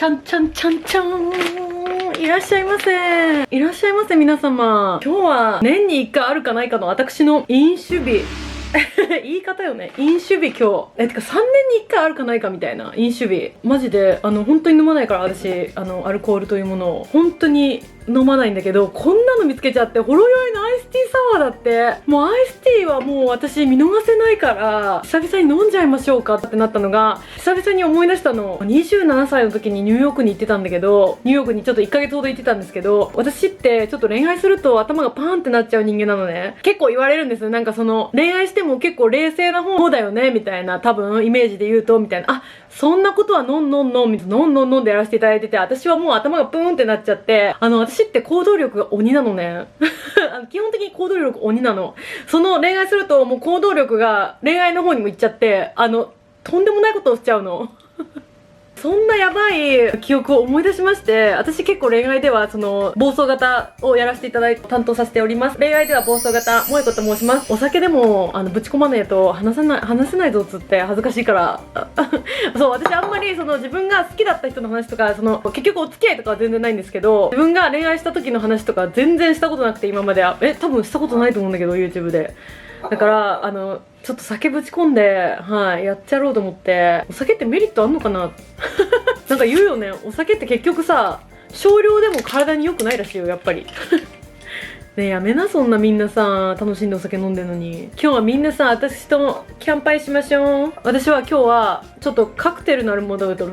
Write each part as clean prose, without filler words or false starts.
ちゃんちゃんちゃんちゃん。いらっしゃいませ。いらっしゃいませ、皆様。今日は年に1回あるかないかの私の飲酒日。言い方よね。飲酒日今日。てか3年に1回あるかないかみたいな飲酒日。マジで、本当に飲まないから私、アルコールというものを。本当に飲まないんだけど、こんなの見つけちゃって、ほろ酔いのアイスティーサワーだって。もうアイスティーはもう私見逃せないから、久々に飲んじゃいましょうかってなったのが、久々に思い出したの。27歳の時にニューヨークに行ってたんだけど、ニューヨークにちょっと1ヶ月ほど行ってたんですけど、私ってちょっと恋愛すると頭がパーンってなっちゃう人間なのね。結構言われるんですよ。なんかその、恋愛しても結構冷静な方だよねみたいな、多分イメージで言うとみたいな、あ、そんなことはノンノンノンノンノンノンでやらせていただいてて、私はもう頭がプーンってなっちゃって、私って行動力が鬼なのね。基本的に行動力鬼なの。その恋愛するともう行動力が恋愛の方にも行っちゃって、とんでもないことをしちゃうの。そんなやばい記憶を思い出しまして、私結構恋愛ではその暴走型をやらせていただいて担当させております。恋愛では暴走型萌子と申します。お酒でもぶち込まねえと話せないぞっつって恥ずかしいから。そう、私あんまりその自分が好きだった人の話とか、その結局お付き合いとかは全然ないんですけど、自分が恋愛した時の話とか全然したことなくて、今までは多分したことないと思うんだけど YouTube で。だからちょっと酒ぶち込んで、はい、やっちゃろうと思って。お酒ってメリットあんのかな。なんか言うよね、お酒って結局さ、少量でも体に良くないらしいよ、やっぱり。ねえ、やめな、そんなみんなさ、楽しんでお酒飲んでんのに。今日はみんなさ、私とキャンパイしましょう。私は今日は、ちょっとカクテルのあるものを作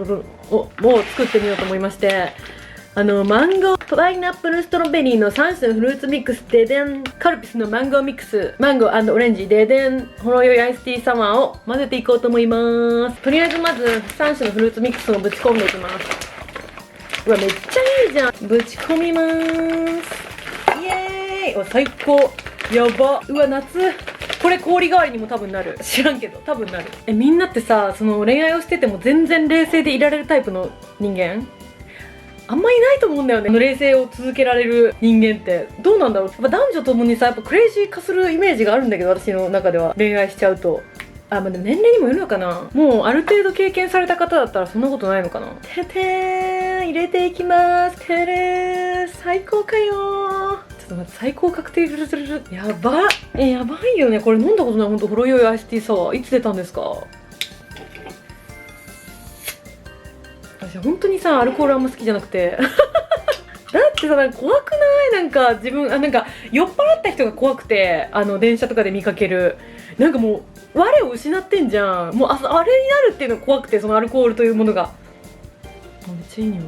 ってみようと思いまして、マンゴー、パイナップル、ストロベリーの3種のフルーツミックス、ででん。カルピスのマンゴーミックス、マンゴー&オレンジ、ででん。ほろ酔いアイスティーサワーを混ぜていこうと思います。とりあえずまず3種のフルーツミックスをぶち込んでいきます。うわ、めっちゃいいじゃん。ぶち込みまーす。イエーイ。お、最高。やば。うわ、夏。これ氷代わりにも多分なる。知らんけど多分なる。みんなってさ、その恋愛をしてても全然冷静でいられるタイプの人間あんまいないと思うんだよね。冷静を続けられる人間ってどうなんだろう。やっぱ男女ともにさ、やっぱクレイジー化するイメージがあるんだけど、私の中では恋愛しちゃうと。まあ、年齢にもよるのかな。もうある程度経験された方だったらそんなことないのかな。ててーん、入れていきます。てれー、最高かよー。ちょっと待って、最高確定ルルルルル。やばっ。やばいよね。これ飲んだことない。ほんとほろ酔いアイスティーサワーいつ出たんですか。私本当にさ、アルコールあんま好きじゃなくて。だってさ、なんか怖くない？なんか自分、なんか酔っ払った人が怖くて、電車とかで見かける。なんかもう、我を失ってんじゃん。もう、あれになるっていうのが怖くて、そのアルコールというものが。めっちゃいい匂い。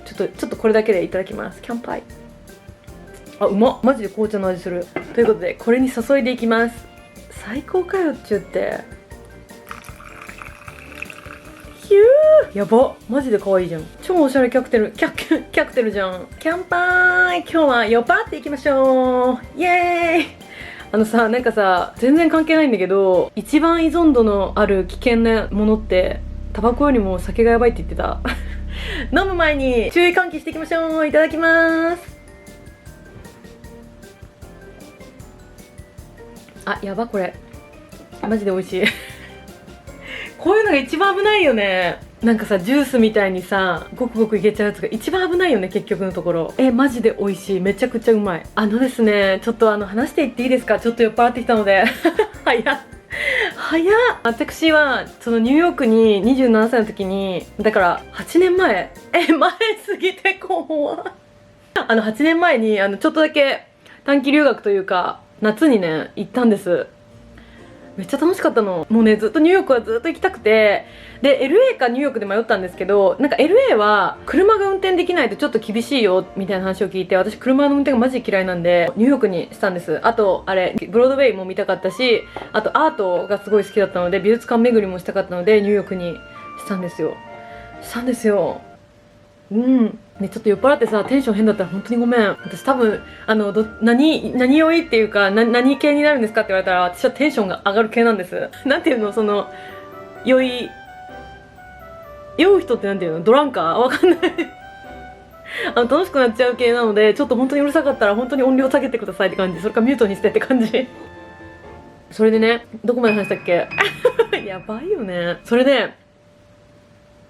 ちょっとこれだけでいただきます。キャンパイ。あ、うまっ。マジで紅茶の味する。ということで、これに注いでいきます。最高かよっちゅって。ヒュー、やば、マジで可愛いじゃん。超おしゃれキャクテルじゃん。キャンパーイ。今日は酔っ払っていきましょう。イエーイ。さ、なんかさ、全然関係ないんだけど、一番依存度のある危険なものってタバコよりも酒がやばいって言ってた。飲む前に注意喚起していきましょう。いただきます。あ、やば、これマジで美味しい。こういうのが一番危ないよね。なんかさ、ジュースみたいにさ、ごくごくいけちゃうやつが一番危ないよね、結局のところ。マジで美味しい。めちゃくちゃうまい。ですね、ちょっと話していっていいですか。ちょっと酔っ払ってきたので。早っ。私は、そのニューヨークに27歳の時に、だから8年前。前すぎて怖い。8年前に、ちょっとだけ短期留学というか、夏にね、行ったんです。めっちゃ楽しかったの。もうね、ずっとニューヨークはずっと行きたくて、で LA かニューヨークで迷ったんですけど、なんか LA は車が運転できないとちょっと厳しいよみたいな話を聞いて、私車の運転がマジで嫌いなんでニューヨークにしたんです。あとあれブロードウェイも見たかったし、あとアートがすごい好きだったので美術館巡りもしたかったのでニューヨークにしたんですよ。ね、ちょっと酔っ払ってさ、テンション変だったら本当にごめん。私多分、何酔いっていうか、何系になるんですかって言われたら、私はテンションが上がる系なんです。なんていうの、酔う人ってなんていうの、ドランカーわかんない。楽しくなっちゃう系なので、ちょっと本当にうるさかったら本当に音量下げてくださいって感じ。それかミュートにしてって感じ。それでね、どこまで話したっけ。やばいよね。それで、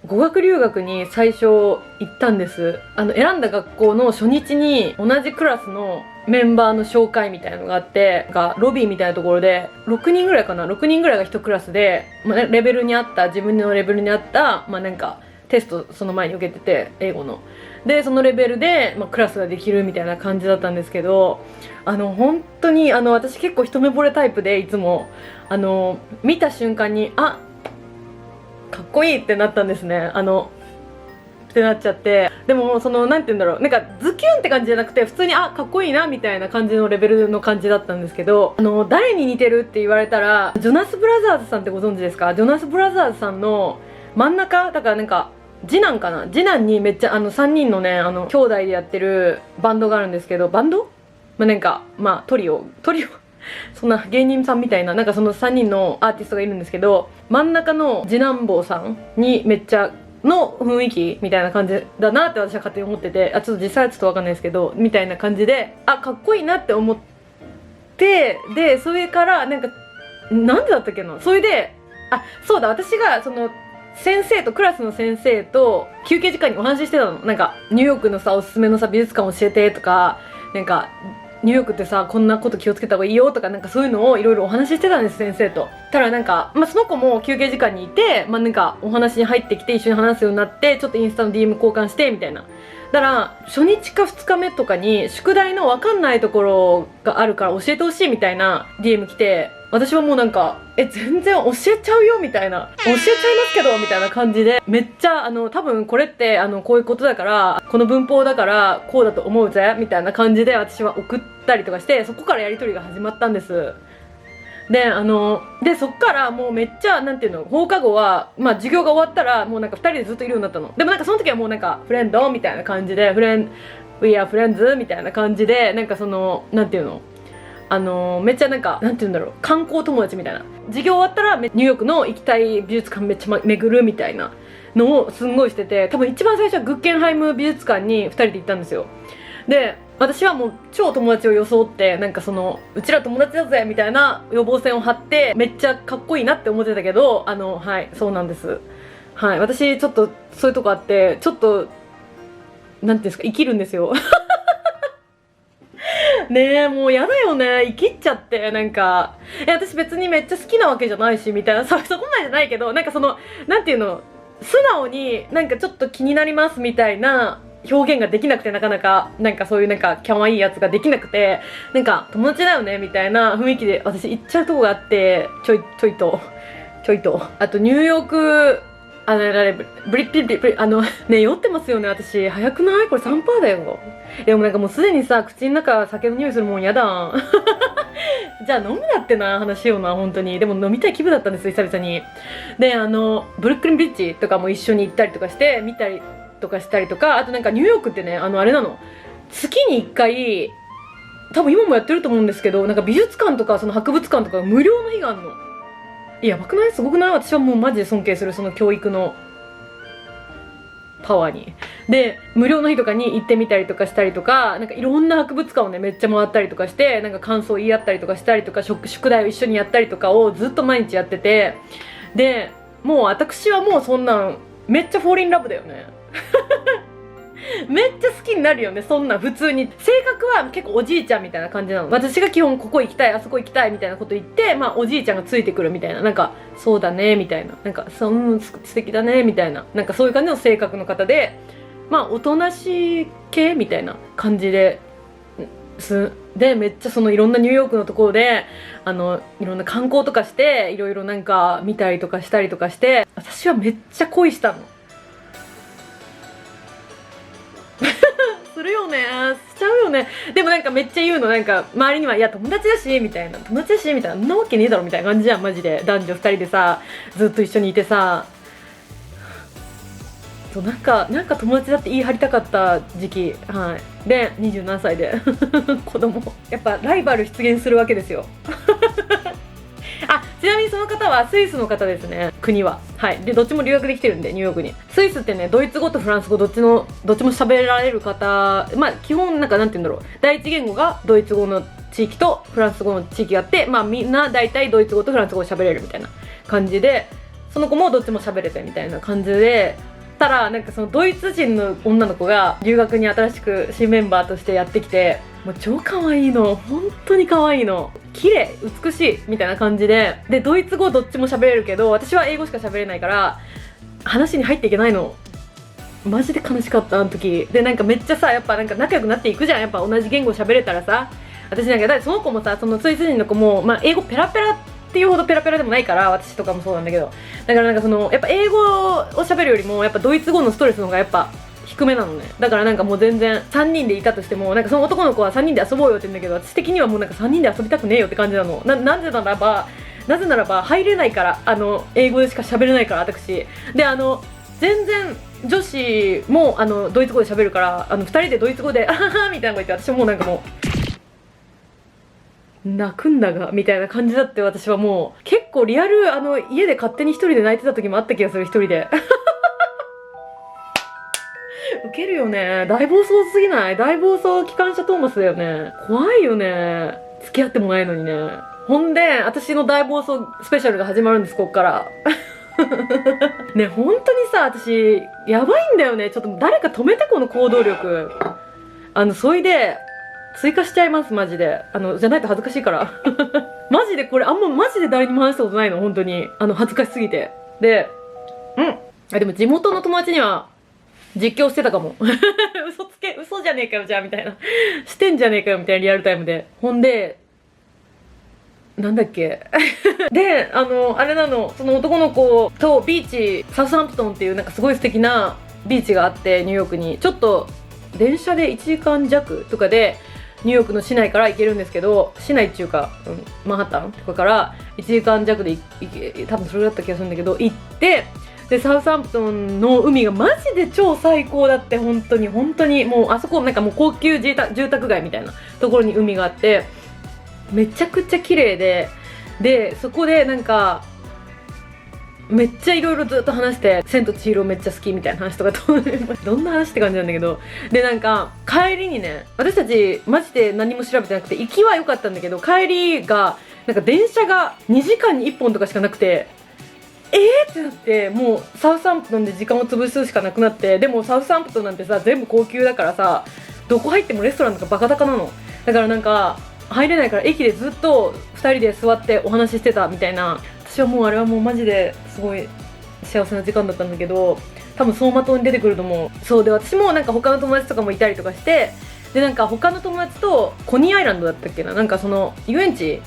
語学留学に最初行ったんです。選んだ学校の初日に同じクラスのメンバーの紹介みたいなのがあって、ロビーみたいなところで6人ぐらいかな、6人ぐらいが1クラスで、レベルに合った、自分のレベルに合った、なんかテストその前に受けてて、英語の。で、そのレベルで、クラスができるみたいな感じだったんですけど、本当に、私結構一目惚れタイプで、いつも、見た瞬間に、あ、かっこいいってなったんですね。ってなっちゃって。でも、なんて言うんだろう。なんか、ズキュンって感じじゃなくて、普通に、あ、かっこいいな、みたいな感じのレベルの感じだったんですけど、誰に似てるって言われたら、ジョナス・ブラザーズさんってご存知ですか？ジョナス・ブラザーズさんの真ん中、だからなんか、次男かな、次男にめっちゃ3人のね兄弟でやってるバンドがあるんですけど、バンドなんかトリオそんな芸人さんみたいな、なんかその3人のアーティストがいるんですけど、真ん中の次男坊さんにめっちゃの雰囲気みたいな感じだなって私は勝手に思ってて、ちょっと実際はちょっとわかんないですけど、みたいな感じで、かっこいいなって思って、でそれからなんでだったっけな、それでそうだ、私が先生と、クラスの先生と休憩時間にお話ししてたの。なんかニューヨークのおすすめの美術館教えてとか、なんかニューヨークってこんなこと気をつけた方がいいよとか、なんかそういうのをいろいろお話ししてたんです、先生と。ただなんか、その子も休憩時間にいて、なんかお話に入ってきて一緒に話すようになって、ちょっとインスタの DM 交換してみたいな。だから初日か2日目とかに宿題の分かんないところがあるから教えてほしいみたいな DM 来て、私はもうなんか全然教えちゃうよみたいな、教えちゃいますけどみたいな感じで、めっちゃ多分これってこういうことだから、この文法だからこうだと思うぜみたいな感じで私は送ったりとかして、そこからやり取りが始まったんです。でそっからもうめっちゃなんていうの、放課後は授業が終わったらもうなんか2人でずっといるようになったの。でもなんかその時はもうなんかフレンドみたいな感じで、We are friends みたいな感じで、なんかなんていうの、めっちゃなんかなんていうんだろう、観光友達みたいな。授業終わったらニューヨークの行きたい美術館めっちゃ巡るみたいなのをすんごいしてて、多分一番最初はグッケンハイム美術館に2人で行ったんですよ。で私はもう超友達を装って、なんかうちら友達だぜみたいな予防線を張ってめっちゃかっこいいなって思ってたけど、はいそうなんです。はい、私ちょっとそういうとこあって、ちょっとなんていうんですか、生きるんですよねえ、もうやだよね、生きっちゃって。なんか私別にめっちゃ好きなわけじゃないしみたいな、そこまでじゃないけど、なんかなんていうの、素直になんかちょっと気になりますみたいな表現ができなくて、なかなかなんかそういうなんかキャワイイやつができなくて、なんか友達だよねみたいな雰囲気で私行っちゃうとこがあって、ちょいとあとニューヨークブリッね、酔ってますよね私。早くない？これ 3% だよ。でもなんかもうすでにさ、口の中酒の匂いするもんやだじゃあ飲むなってな話しような、本当に。でも飲みたい気分だったんですよ、久々に。でブルックリンブリッジとかも一緒に行ったりとかして見たりとかしたりとか、あとなんかニューヨークってね、あれなの、月に1回多分今もやってると思うんですけど、なんか美術館とか博物館とか無料の日があるの。やばくない？すごくない？私はもうマジで尊敬する、その教育のパワーに。で無料の日とかに行ってみたりとかしたりとか、なんかいろんな博物館をねめっちゃ回ったりとかして、なんか感想を言い合ったりとかしたりとか、宿題を一緒にやったりとかをずっと毎日やってて、でもう私はもうそんなんめっちゃフォーリンラブだよねめっちゃ好きになるよね、そんな普通に。性格は結構おじいちゃんみたいな感じなの。私が基本ここ行きたい、あそこ行きたいみたいなこと言って、おじいちゃんがついてくるみたいな、なんかそうだねみたいな、なんか素敵だねみたいな、なんかそういう感じの性格の方で、おとなしい系みたいな感じでめっちゃいろんなニューヨークのところでいろんな観光とかして、いろいろなんか見たりとかしたりとかして、私はめっちゃ恋したのするよね、しちゃうよね。でもなんかめっちゃ言うの、なんか周りには、いや友達だしみたいな、友達だしみたいな、そんなわけねえだろみたいな感じじゃん、マジで。男女2人でさずっと一緒にいてさ、なんか友達だって言い張りたかった時期、はい、で27歳で子供やっぱライバル出現するわけですよちなみにその方はスイスの方ですね、国は。はい。でどっちも留学できてるんで、ニューヨークに。スイスってね、ドイツ語とフランス語どっちも喋られる方、基本なんて言うんだろう、第一言語がドイツ語の地域とフランス語の地域があって、みんな大体ドイツ語とフランス語を喋れるみたいな感じで、その子もどっちも喋れてみたいな感じで、たらなんかそのドイツ人の女の子が留学に新しく新メンバーとしてやってきて、もう超可愛いの、本当に可愛いの、綺麗美しいみたいな感じで、でドイツ語どっちも喋れるけど私は英語しか喋れないから話に入っていけないの。マジで悲しかったあの時で。なんかめっちゃさ、やっぱなんか仲良くなっていくじゃん、やっぱ同じ言語喋れたらさ。私なんかだってその子もさ、そのスイス人の子も、まあ、英語ペラペラっていうほどペラペラでもないから、私とかもそうなんだけど、だからなんかそのやっぱ英語を喋るよりもやっぱドイツ語のストレスの方がやっぱ低めなのね。だからなんかもう全然3人でいたとしても、なんかその男の子は3人で遊ぼうよって言うんだけど、私的にはもうなんか3人で遊びたくねえよって感じなの。なぜならば入れないから、英語でしか喋れないから私で、全然女子もドイツ語で喋るから、2人でドイツ語で「あはは」みたいなの言って、私もうなんかもう泣くんだがみたいな感じだって。私はもう結構リアル家で勝手に一人で泣いてた時もあった気がする、一人でウケるよね。大暴走すぎない？大暴走機関車トーマスだよね。怖いよね、付き合ってもないのにね。ほんで私の大暴走スペシャルが始まるんです、こっからね、本当にさ、私やばいんだよね。ちょっと誰か止めて、この行動力。それで追加しちゃいます、マジで。じゃないと恥ずかしいからマジでこれマジで誰にも話したことないの、本当に。恥ずかしすぎて。ででも地元の友達には実況してたかも嘘じゃねえかよじゃあみたいなしてんじゃねえかよみたいな、リアルタイムで。ほんでなんだっけであれなの、その男の子とビーチ、サウサンプトンっていうなんかすごい素敵なビーチがあって、ニューヨークにちょっと電車で1時間弱とかでニューヨークの市内から行けるんですけど、市内っていうか、マンハッタンとかから1時間弱で多分それだった気がするんだけど、行って、でサウサンプトンの海がマジで超最高だって。本当に本当にもうあそこなんかもう高級住宅街みたいなところに海があって、めちゃくちゃ綺麗で、そこでなんかめっちゃいろいろずっと話して、千と千尋めっちゃ好きみたいな話とかどんな話って感じなんだけど、でなんか帰りにね、私たちマジで何も調べてなくて、行きは良かったんだけど帰りがなんか電車が2時間に1本とかしかなくて、ってなって、もうサウサンプトンで時間を潰すしかなくなって。でもサウサンプトンなんてさ全部高級だからさ、どこ入ってもレストランとかバカ高なの。だからなんか入れないから駅でずっと2人で座ってお話ししてたみたいな。私はもうあれはもうマジですごい幸せな時間だったんだけど、多分走馬灯に出てくると思う。そうで、私もなんか他の友達とかもいたりとかして、でなんか他の友達とコニーアイランドだったっけな、なんかその遊園地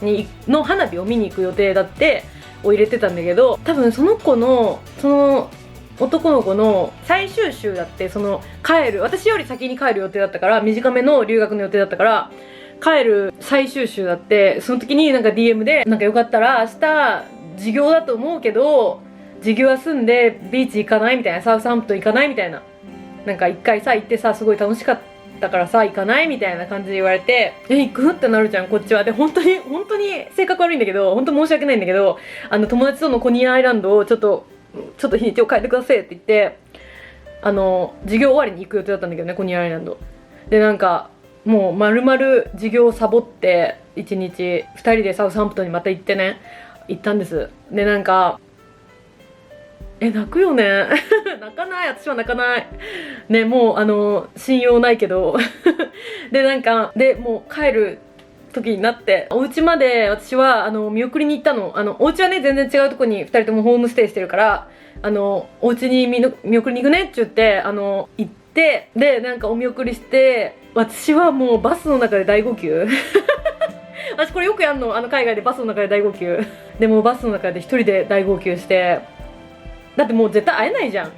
の花火を見に行く予定だってを入れてたんだけど、多分その子のその男の子の最終週だって、その私より先に帰る予定だったから、短めの留学の予定だったから帰る最終週だって。その時になんか DM でなんかよかったら明日授業だと思うけど授業休んでビーチ行かないみたいな、サウサンプトン行かないみたいな、なんか一回さ行ってさすごい楽しかったからさ行かないみたいな感じで言われて、行くってなるじゃんこっちは。で本当に性格悪いんだけど、本当申し訳ないんだけど、友達とのコニーアイランドをちょっと日にちを変えてくださいって言って、授業終わりに行く予定だったんだけどね、コニーアイランドで。なんかもう丸々授業をサボって1日2人でサウサンプトンにまた行ってね、行ったんです。でなんか泣くよね泣かない、私は泣かないね、もう信用ないけどでなんかでもう帰る時になって、お家まで私は見送りに行ったの。お家はね全然違うとこに2人ともホームステイしてるから、お家に見送りに行くねって言って行って、でなんかお見送りして、私はもうバスの中で大号泣私これよくやんの、海外でバスの中で大号泣でもバスの中で一人で大号泣して、だってもう絶対会えないじゃん、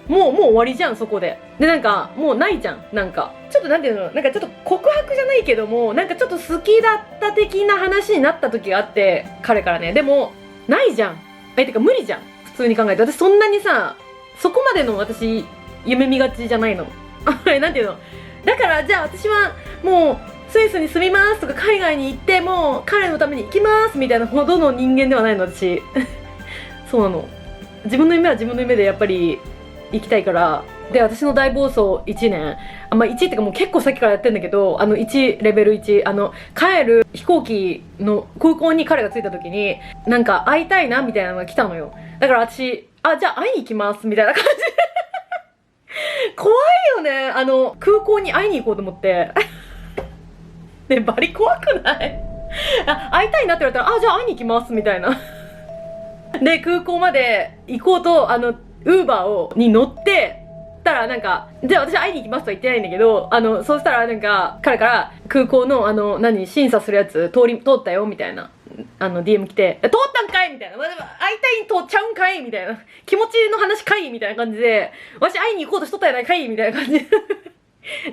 もう終わりじゃんそこで。でなんかもうないじゃん、なんかちょっとなんていうの、なんかちょっと告白じゃないけども、なんかちょっと好きだった的な話になった時があって、彼からね。でもないじゃん、てか無理じゃん普通に考えて。私そんなにさそこまでの私夢見がちじゃないのなんていうの、だからじゃあ私はもうスイスに住みますとか海外に行ってもう彼のために行きますみたいなほどの人間ではないの私そうなの、自分の夢は自分の夢でやっぱり行きたいから。で私の大暴走1年、1っていうかもう結構先からやってんだけど、1レベル1、帰る飛行機の空港に彼が着いた時になんか会いたいなみたいなのが来たのよ。だから私じゃあ会いに行きますみたいな感じ怖いよね。空港に会いに行こうと思って。ね、バリ怖くない会いたいなって言われたら、じゃあ会いに行きますみたいな。で、空港まで行こうと、ウーバーに乗って、たらなんか、じゃあ私会いに行きますとは言ってないんだけど、そうしたらなんか、彼から空港の審査するやつ通ったよみたいな、DM 来て、通ったんかいみたいな。会いたいに通っちゃうんかいみたいな。気持ちの話かいみたいな感じで、私会いに行こうとしとったやないかいみたいな感じで。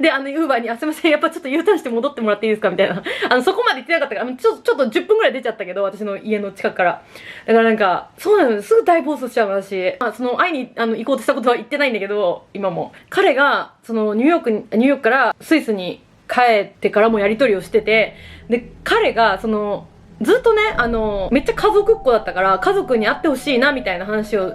で、ウーバーに、すいません、やっぱちょっと U ターンして戻ってもらっていいですかみたいな。そこまで言ってなかったから、ちょっと10分くらい出ちゃったけど、私の家の近くから。だからなんか、そうなのよ、すぐ大暴走しちゃう私。会いに、行こうとしたことは言ってないんだけど、今も。彼が、ニューヨークからスイスに帰ってからもやりとりをしてて、で、彼が、ずっとね、めっちゃ家族っ子だったから、家族に会ってほしいな、みたいな話を、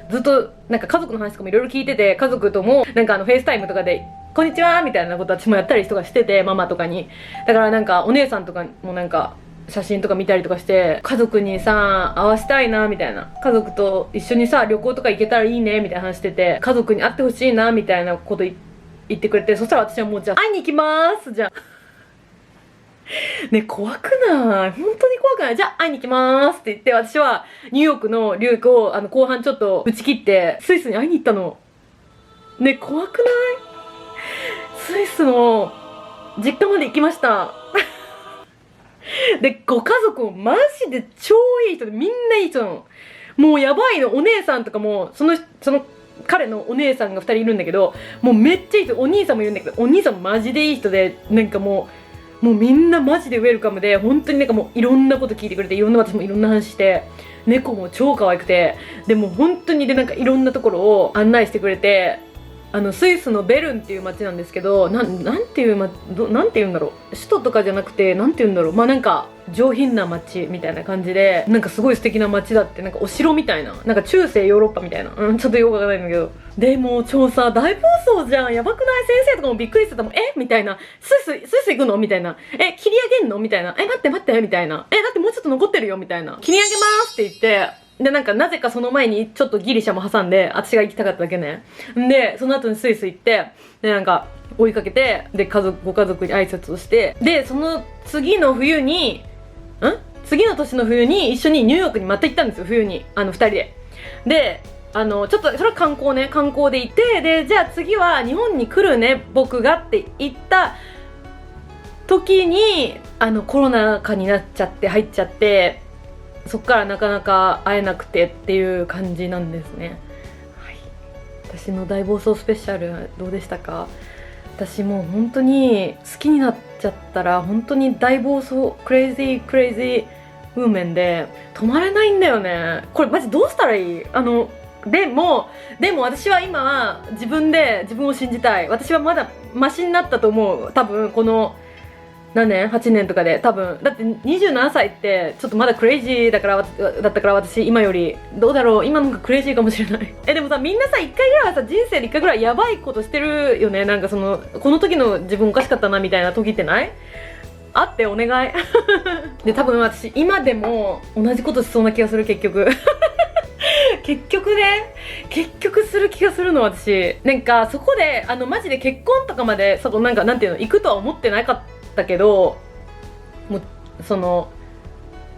ずっと、なんか家族の話とかもいろいろ聞いてて、家族とも、なんかフェイスタイムとかで、こんにちはみたいなこと私もやったりとかしてて、ママとかに。だからなんか、お姉さんとかもなんか、写真とか見たりとかして、家族にさ、会わしたいな、みたいな。家族と一緒にさ、旅行とか行けたらいいね、みたいな話してて、家族に会ってほしいな、みたいなこと言ってくれて、そしたら私はもうじゃあ、会いに行きまーす、じゃあ。ね、怖くない？本当に怖くない？じゃあ、会いに行きまーすって言って、私はニューヨークの留学を、後半ちょっと打ち切って、スイスに会いに行ったの。ね、怖くない？スイスの実家まで行きました。で、ご家族もマジで超いい人で、みんないい人なの。もうやばいの。お姉さんとかも、その彼のお姉さんが2人いるんだけど、もうめっちゃいい人。お兄さんもいるんだけど、お兄さんもマジでいい人で、なんかもうみんなマジでウェルカムで、本当になんかもういろんなこと聞いてくれて、私もいろんな話して、猫も超可愛くて、でも本当になんかいろんなところを案内してくれて、スイスのベルンっていう街なんですけど、なんていうんだろう。首都とかじゃなくて、なんていうんだろう。なんか、上品な街みたいな感じで、なんかすごい素敵な街だって、なんかお城みたいな。なんか中世ヨーロッパみたいな。ちょっとよくわかんないんだけど。でも超さ、大暴走じゃん。やばくない？先生とかもびっくりしてたもん。みたいな。スイス行くのみたいな。切り上げんのみたいな。待ってみたいな。だってもうちょっと残ってるよみたいな。切り上げますって言って、で、なんか、なぜかその前にちょっとギリシャも挟んで、私が行きたかっただけね。で、その後にスイス行って、で、なんか、追いかけて、で、ご家族に挨拶をして、で、その次の年の冬に一緒にニューヨークにまた行ったんですよ、冬に。二人で。で、ちょっと、それは観光で行って、で、じゃあ次は日本に来るね、僕がって言った時に、コロナ禍になっちゃって、入っちゃって、そっからなかなか会えなくてっていう感じなんですね。はい。私の大暴走スペシャルどうでしたか？私もう本当に好きになっちゃったら本当に大暴走クレイジーウーメンで止まれないんだよね。これマジどうしたらいい？でも私は今は自分を信じたい。私はまだマシになったと思う。多分この何年 ?8 年とかで多分。だって27歳ってちょっとまだクレイジーだったから私今より。どうだろう？今の方がクレイジーかもしれない。でもさ、みんなさ、1回ぐらいはさ、人生で1回ぐらいやばいことしてるよね。なんかこの時の自分おかしかったなみたいな時ってない？あってお願い。で、多分私今でも同じことしそうな気がする、結局。結局する気がするの、私。なんかそこでマジで結婚とかまでなんかなんていうの、行くとは思ってなかったけど、もう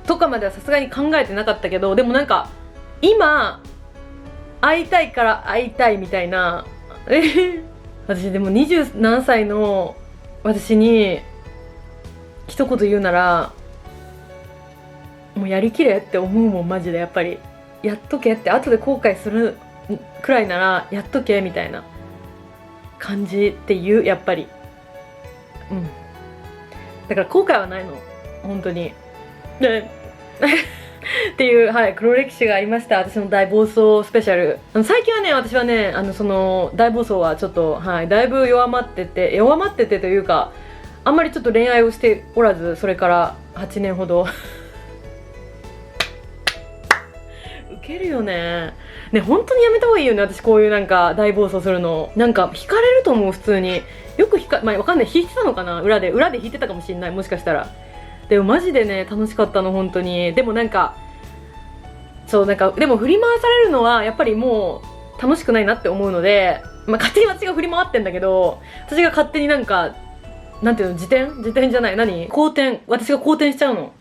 とかまではさすがに考えてなかったけど、でもなんか今会いたいから会いたいみたいな。私でも20何歳の私に一言言うなら、もうやりきれって思うもん、マジで。やっぱりやっとけって、後で後悔するくらいならやっとけみたいな感じっていう、やっぱりだから後悔はないの、本当に。でっていう、はい、黒歴史がありました。私の大暴走スペシャル。最近はね、私はね、その大暴走はちょっと、はい、だいぶ弱まっててというか、あんまりちょっと恋愛をしておらず、それから8年ほど。ウケるよね。ね、本当にやめた方がいいよね、私こういうなんか大暴走するの。なんか惹かれると思う、普通に。よくわかんない、弾いてたのかな、裏で弾いてたかもしれない、もしかしたら。でもマジでね、楽しかったの、本当に。でもなんか、そう、なんか、でも振り回されるのは、やっぱりもう、楽しくないなって思うので、まあ勝手に私が振り回ってんだけど、私が勝手になんかなんていうの、自転じゃない、何、好転、私が好転しちゃうの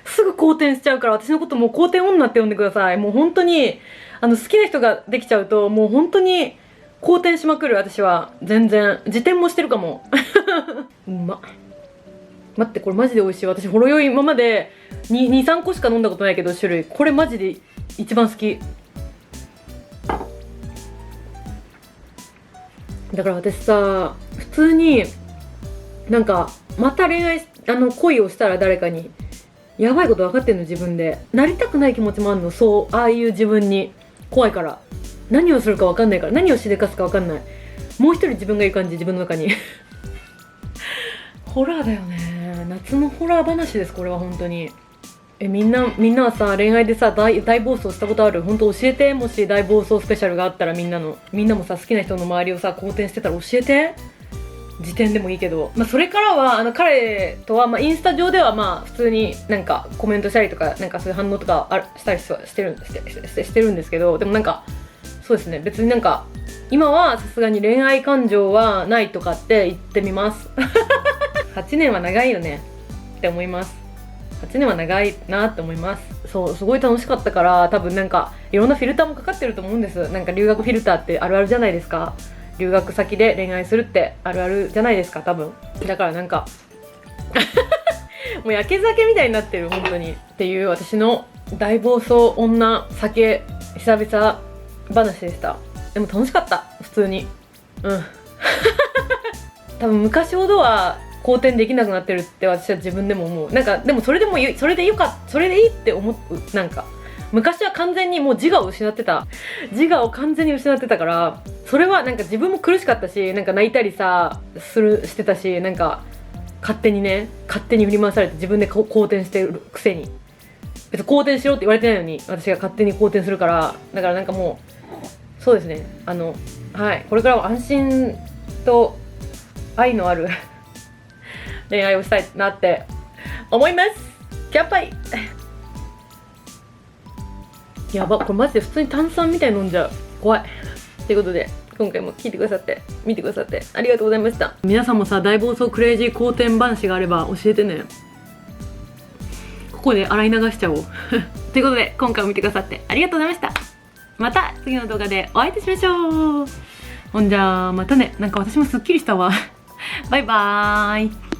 すぐ好転しちゃうから、私のこともう好転女って呼んでください。もう本当に好きな人ができちゃうともう本当に好転しまくる。私は全然自転もしてるかもうまっ。待って、これマジで美味しい。私ほろ酔い今まで23個しか飲んだことないけど、種類これマジで一番好きだから。私さ、普通になんかまた恋愛恋をしたら誰かにやばいこと分かってんの、自分で。なりたくない気持ちもあんの。そう、ああいう自分に。怖いから、何をするか分かんないから、何をしでかすか分かんない。もう一人自分がいる感じ、自分の中にホラーだよね。夏のホラー話です、これは本当に。みんなはさ、恋愛でさ、大暴走したことある？本当教えて。もし大暴走スペシャルがあったら、みんなもさ、好きな人の周りをさ、好転してたら教えて。時点でもいいけど、まあ、それからは彼とは、まあ、インスタ上ではまあ普通になんかコメントしたりとか、なんかそういう反応とかしたりしてるんですけど、でもなんかそうですね、別になんか今はさすがに恋愛感情はないとかって言ってみます8年は長いよねって思います。8年は長いなって思います。そう、すごい楽しかったから、多分なんかいろんなフィルターもかかってると思うんです。なんか留学フィルターってあるあるじゃないですか。留学先で恋愛するってあるあるじゃないですか、多分。だからなんかもうやけ酒みたいになってる、本当に。っていう私の大暴走女酒久々話でした。でも楽しかった、普通に。多分昔ほどは好転できなくなってるって私は自分でも思う。なんかでもそれでいいって思う。なんか昔は完全にもう自我を失ってた。自我を完全に失ってたから、それはなんか自分も苦しかったし、なんか泣いたりさしてたし、なんか勝手に振り回されて自分で好転してるくせに、別に好転しろって言われてないのに私が勝手に好転するから。だからなんかもうそうですね、はい、これからは安心と愛のある恋愛をしたいなって思います。乾杯。やば、これマジで普通に炭酸みたいに飲んじゃう。怖い。ということで今回も聞いてくださって見てくださってありがとうございました。皆さんもさ、大暴走クレイジー好転話があれば教えてね。ここで洗い流しちゃおうということで今回も見てくださってありがとうございました。また次の動画でお会いいたしましょう。ほんじゃまたね。なんか私もすっきりしたわバイバーイ。